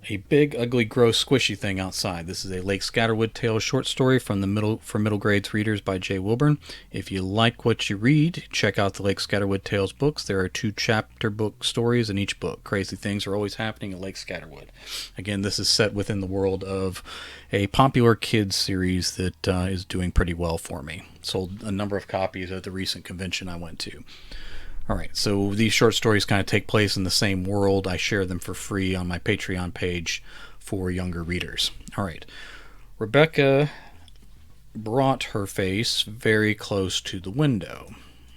A big, ugly, gross, squishy thing outside. This is a Lake Scatterwood Tales short story from the middle grades readers by Jay Wilburn. If you like what you read, check out the Lake Scatterwood Tales books. There are 2 chapter book stories in each book. Crazy things are always happening at Lake Scatterwood. Again, this is set within the world of a popular kids series that is doing pretty well for me. Sold a number of copies at the recent convention I went to. All right, so these short stories kind of take place in the same world. I share them for free on my Patreon page for younger readers. All right, Rebecca brought her face very close to the window.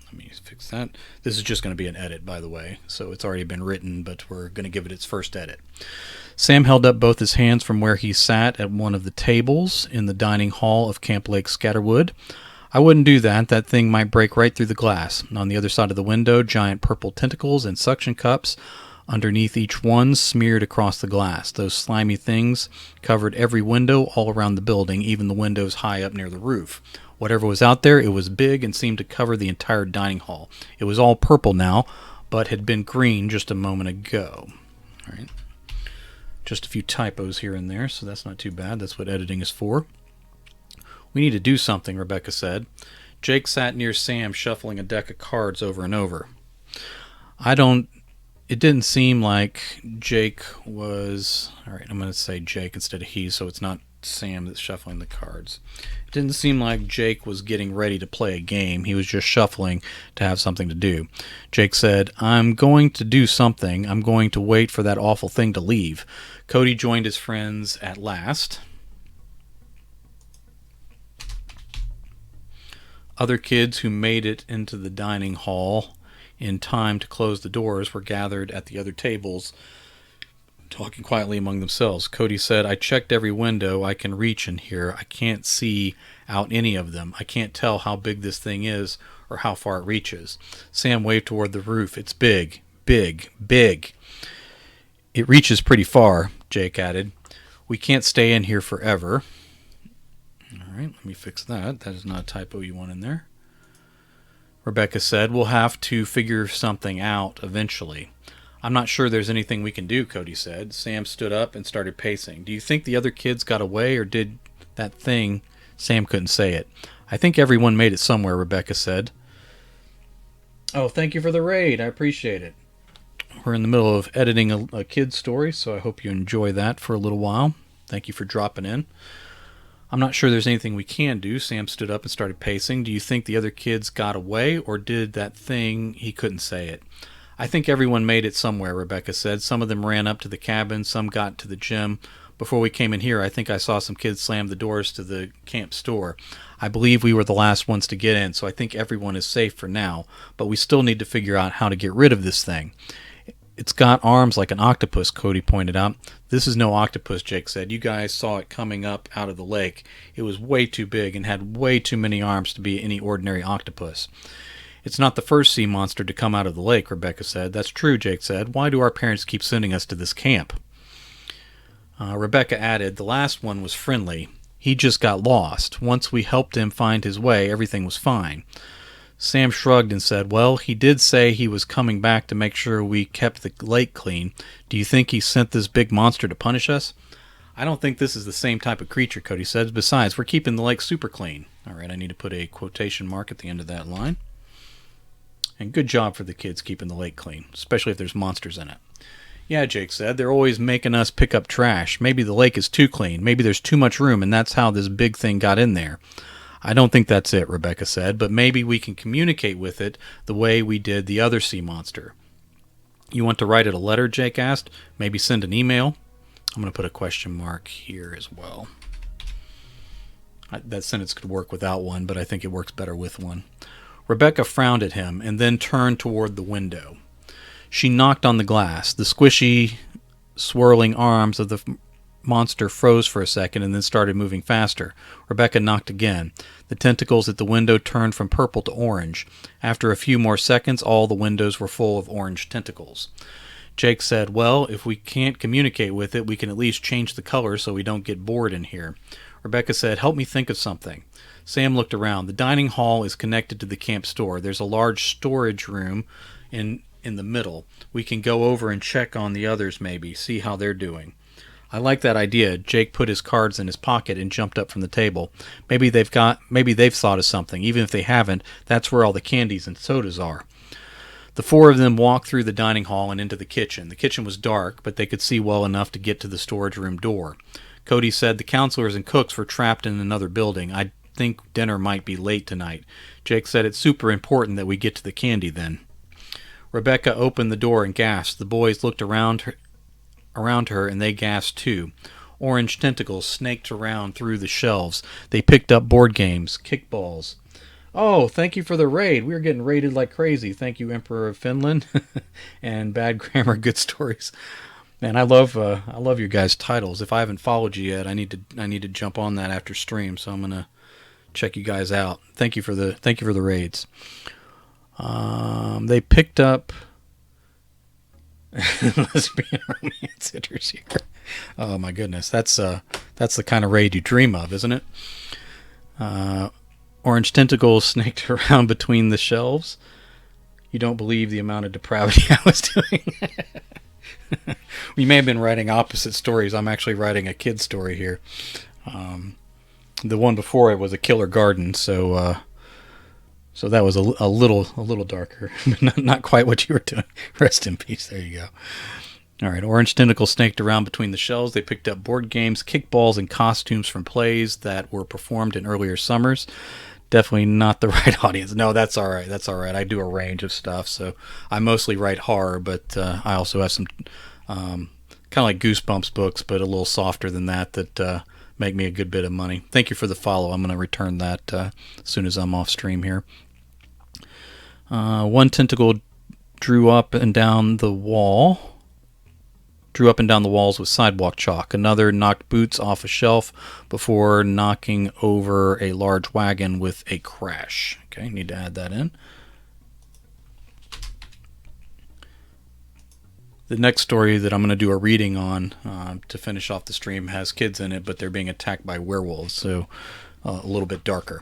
Let me fix that. This is just going to be an edit, by the way, so it's already been written, but we're going to give it its first edit. Sam held up both his hands from where he sat at one of the tables in the dining hall of Camp Lake Scatterwood. I wouldn't do that. That thing might break right through the glass. On the other side of the window, giant purple tentacles and suction cups underneath each one smeared across the glass. Those slimy things covered every window all around the building, even the windows high up near the roof. Whatever was out there, it was big and seemed to cover the entire dining hall. It was all purple now, but had been green just a moment ago. All right. Just a few typos here and there, so that's not too bad. That's what editing is for. We need to do something, Rebecca said. Jake sat near Sam, shuffling a deck of cards over and over. It didn't seem like Jake was... All right, I'm going to say Jake instead of he, so it's not Sam that's shuffling the cards. It didn't seem like Jake was getting ready to play a game. He was just shuffling to have something to do. Jake said, I'm going to do something. I'm going to wait for that awful thing to leave. Cody joined his friends at last. Other kids who made it into the dining hall in time to close the doors were gathered at the other tables, talking quietly among themselves. Cody said, I checked every window I can reach in here. I can't see out any of them. I can't tell how big this thing is or how far it reaches. Sam waved toward the roof. It's big, big, big. It reaches pretty far, Jake added. We can't stay in here forever. All right, let me fix that. That is not a typo you want in there. Rebecca said, we'll have to figure something out eventually. I'm not sure there's anything we can do, Cody said. Sam stood up and started pacing. Do you think the other kids got away or did that thing? Sam couldn't say it. I think everyone made it somewhere, Rebecca said. Oh, thank you for the raid. I appreciate it. We're in the middle of editing a kid's story, so I hope you enjoy that for a little while. Thank you for dropping in. I'm not sure there's anything we can do. Sam stood up and started pacing. Do you think the other kids got away or did that thing? He couldn't say it. I think everyone made it somewhere, Rebecca said. Some of them ran up to the cabin. Some got to the gym. Before we came in here, I think I saw some kids slam the doors to the camp store. I believe we were the last ones to get in, so I think everyone is safe for now. But we still need to figure out how to get rid of this thing. It's got arms like an octopus, Cody pointed out. This is no octopus, Jake said. You guys saw it coming up out of the lake. It was way too big and had way too many arms to be any ordinary octopus. It's not the first sea monster to come out of the lake, Rebecca said. That's true, Jake said. Why do our parents keep sending us to this camp? Rebecca added, the last one was friendly. He just got lost. Once we helped him find his way, everything was fine. Sam shrugged and said, well, he did say he was coming back to make sure we kept the lake clean. Do you think he sent this big monster to punish us? I don't think this is the same type of creature, Cody said. Besides, we're keeping the lake super clean. All right, I need to put a quotation mark at the end of that line. And good job for the kids keeping the lake clean, especially if there's monsters in it. Yeah, Jake said, they're always making us pick up trash. Maybe the lake is too clean. Maybe there's too much room, and that's how this big thing got in there. I don't think that's it, Rebecca said, but maybe we can communicate with it the way we did the other sea monster. You want to write it a letter, Jake asked? Maybe send an email? I'm going to put a question mark here as well. That sentence could work without one, but I think it works better with one. Rebecca frowned at him and then turned toward the window. She knocked on the glass. The squishy, swirling arms of the monster froze for a second and then started moving faster. Rebecca knocked again. The tentacles at the window turned from purple to orange. After a few more seconds, all the windows were full of orange tentacles. Jake said, well, if we can't communicate with it, we can at least change the color so we don't get bored in here. Rebecca said, help me think of something. Sam looked around. The dining hall is connected to the camp store. There's a large storage room in the middle. We can go over and check on the others maybe, see how they're doing. I like that idea. Jake put his cards in his pocket and jumped up from the table. Maybe they've thought of something. Even if they haven't, that's where all the candies and sodas are. The four of them walked through the dining hall and into the kitchen. The kitchen was dark, but they could see well enough to get to the storage room door. Cody said the counselors and cooks were trapped in another building. I think dinner might be late tonight. Jake said it's super important that we get to the candy then. Rebecca opened the door and gasped. The boys looked around her and they gasped too. Orange tentacles snaked around through the shelves. They picked up board games, kickballs. Oh, thank you for the raid. We were getting raided like crazy. Thank you, Emperor of Finland. And Bad Grammar, Good Stories. Man, I love your guys' titles. If I haven't followed you yet, I need to jump on that after stream. So I'm gonna check you guys out. Thank you for the raids. They picked up lesbian romance hitters here. Oh my goodness, that's the kind of raid you dream of, isn't it? Orange tentacles snaked around between the shelves. You don't believe the amount of depravity I was doing. We may have been writing opposite stories. I'm actually writing a kid's story here. The one before it was a killer garden, so that was a little darker. Not quite what you were doing. Rest in peace. There you go. All right, orange tentacles snaked around between the shelves. They picked up board games, kickballs, and costumes from plays that were performed in earlier summers. Definitely not the right audience. No, that's all right. That's all right. I do a range of stuff, so I mostly write horror, but I also have some kind of like Goosebumps books, but a little softer than that make me a good bit of money. Thank you for the follow. I'm going to return that as soon as I'm off stream here. One tentacle drew up and down the walls with sidewalk chalk. Another knocked boots off a shelf before knocking over a large wagon with a crash. Okay, need to add that in. The next story that I'm going to do a reading on to finish off the stream has kids in it, but they're being attacked by werewolves, so a little bit darker.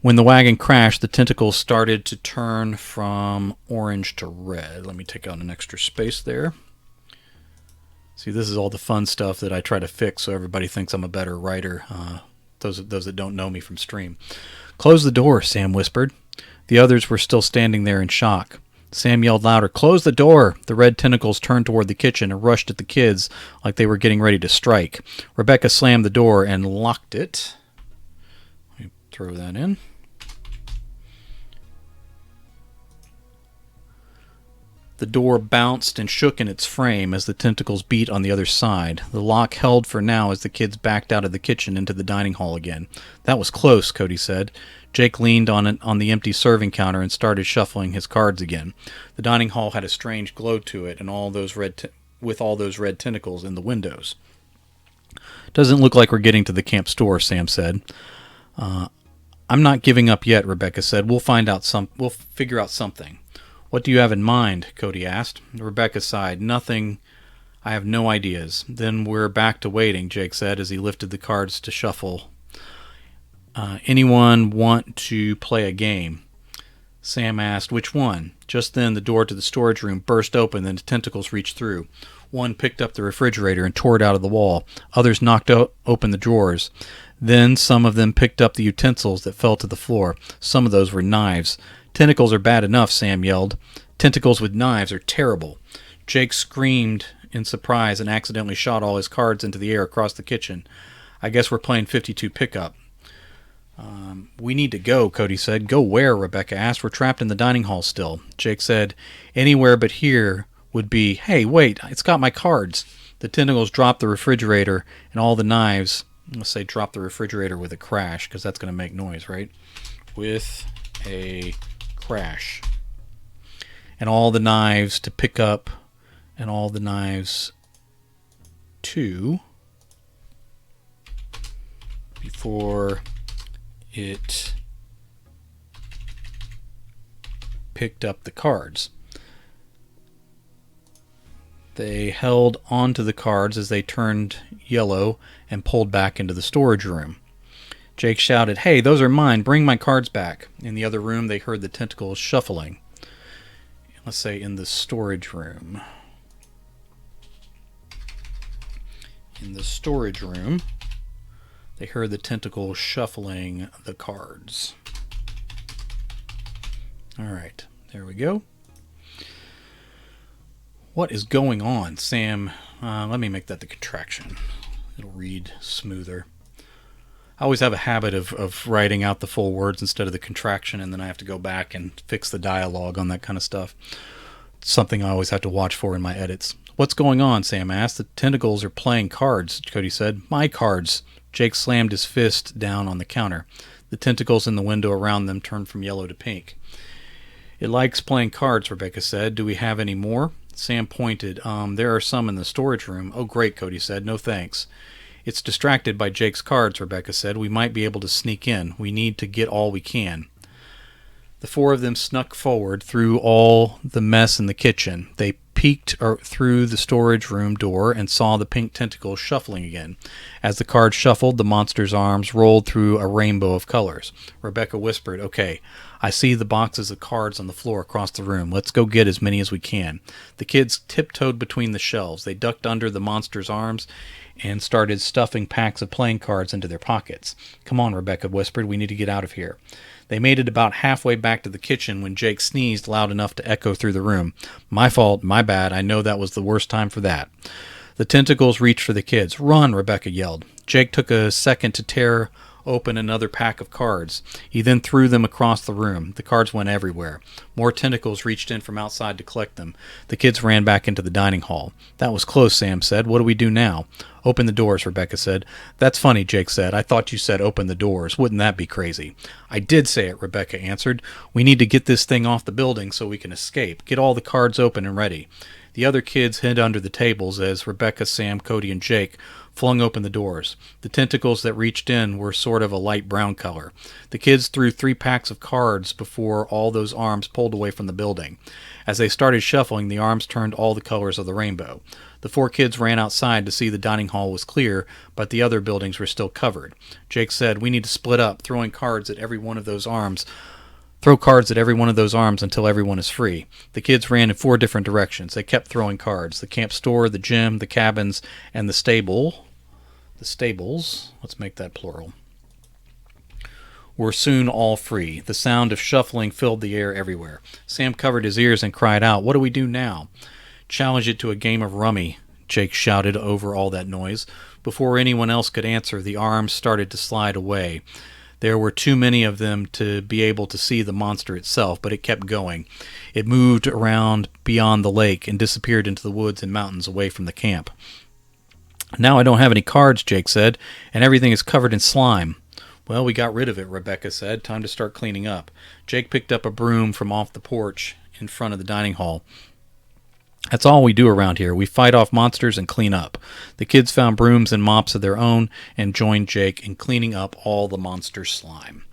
When the wagon crashed, the tentacles started to turn from orange to red. Let me take out an extra space there. See, this is all the fun stuff that I try to fix so everybody thinks I'm a better writer, those that don't know me from stream. "Close the door," Sam whispered. The others were still standing there in shock. Sam yelled louder, "Close the door!" The red tentacles turned toward the kitchen and rushed at the kids like they were getting ready to strike. Rebecca slammed the door and locked it. Let me throw that in. The door bounced and shook in its frame as the tentacles beat on the other side. The lock held for now as the kids backed out of the kitchen into the dining hall again. "That was close," Cody said. Jake leaned on the empty serving counter and started shuffling his cards again. The dining hall had a strange glow to it, and with all those red tentacles in the windows. "Doesn't look like we're getting to the camp store," Sam said. "I'm not giving up yet," Rebecca said. We'll figure out something." "What do you have in mind?" Cody asked. Rebecca sighed. "Nothing. I have no ideas." "Then we're back to waiting," Jake said as he lifted the cards to shuffle. "Anyone want to play a game?" Sam asked. "Which one?" Just then the door to the storage room burst open and the tentacles reached through. One picked up the refrigerator and tore it out of the wall. Others knocked open the drawers. Then some of them picked up the utensils that fell to the floor. Some of those were knives. "Tentacles are bad enough," Sam yelled. "Tentacles with knives are terrible." Jake screamed in surprise and accidentally shot all his cards into the air across the kitchen. "I guess we're playing 52 pickup." "We need to go," Cody said. "Go where?" Rebecca asked. "We're trapped in the dining hall still." Jake said, "Anywhere but here would be..." "Hey, wait, it's got my cards." The tentacles dropped the refrigerator and all the knives. Let's say drop the refrigerator with a crash, because that's going to make noise, right? With a crash. And all the knives to pick up, and all the knives to, before it picked up the cards. They held onto the cards as they turned yellow and pulled back into the storage room. Jake shouted, "Hey, those are mine. Bring my cards back." In the other room, they heard the tentacles shuffling. Let's say in the storage room. In the storage room, they heard the tentacles shuffling the cards. All right, there we go. What is going on, Sam? Let me make that the contraction. It'll read smoother. I always have a habit of writing out the full words instead of the contraction, and then I have to go back and fix the dialogue on that kind of stuff. It's something I always have to watch for in my edits. What's going on? Sam asked. The tentacles are playing cards, Cody said. My cards. Jake slammed his fist down on the counter. The tentacles in the window around them turned from yellow to pink. It likes playing cards, Rebecca said. Do we have any more? Sam pointed. There are some in the storage room. Oh, great, Cody said. No thanks. It's distracted by Jake's cards, Rebecca said. We might be able to sneak in. We need to get all we can. The four of them snuck forward through all the mess in the kitchen. They peeked through the storage room door and saw the pink tentacles shuffling again. As the cards shuffled, the monster's arms rolled through a rainbow of colors. Rebecca whispered, Okay, I see the boxes of cards on the floor across the room. Let's go get as many as we can. The kids tiptoed between the shelves. They ducked under the monster's arms and started stuffing packs of playing cards into their pockets. Come on, Rebecca whispered. We need to get out of here. They made it about halfway back to the kitchen when Jake sneezed loud enough to echo through the room. My fault, my bad. I know that was the worst time for that. The tentacles reached for the kids. Run, Rebecca yelled. Jake took a second to tear open another pack of cards. He then threw them across the room. The cards went everywhere. More tentacles reached in from outside to collect them. The kids ran back into the dining hall. That was close, Sam said. What do we do now? Open the doors, Rebecca said. That's funny, Jake said. I thought you said open the doors. Wouldn't that be crazy? I did say it, Rebecca answered. We need to get this thing off the building so we can escape. Get all the cards open and ready. The other kids hid under the tables as Rebecca, Sam, Cody, and Jake flung open the doors. The tentacles that reached in were sort of a light brown color. The kids threw 3 packs of cards before all those arms pulled away from the building. As they started shuffling, the arms turned all the colors of the rainbow. The 4 kids ran outside to see the dining hall was clear, but the other buildings were still covered. Jake said, We need to split up, throwing cards at every one of those arms. Throw cards at every one of those arms until everyone is free. The kids ran in 4 different directions. They kept throwing cards. The camp store, the gym, the cabins, and the stable. The stables, let's make that plural, were soon all free. The sound of shuffling filled the air everywhere. Sam covered his ears and cried out, What do we do now? Challenge it to a game of rummy, Jake shouted over all that noise. Before anyone else could answer, the arms started to slide away. There were too many of them to be able to see the monster itself, but it kept going. It moved around beyond the lake and disappeared into the woods and mountains away from the camp. Now I don't have any cards, Jake said, and everything is covered in slime. Well, we got rid of it, Rebecca said. Time to start cleaning up. Jake picked up a broom from off the porch in front of the dining hall. That's all we do around here. We fight off monsters and clean up. The kids found brooms and mops of their own and joined Jake in cleaning up all the monster slime.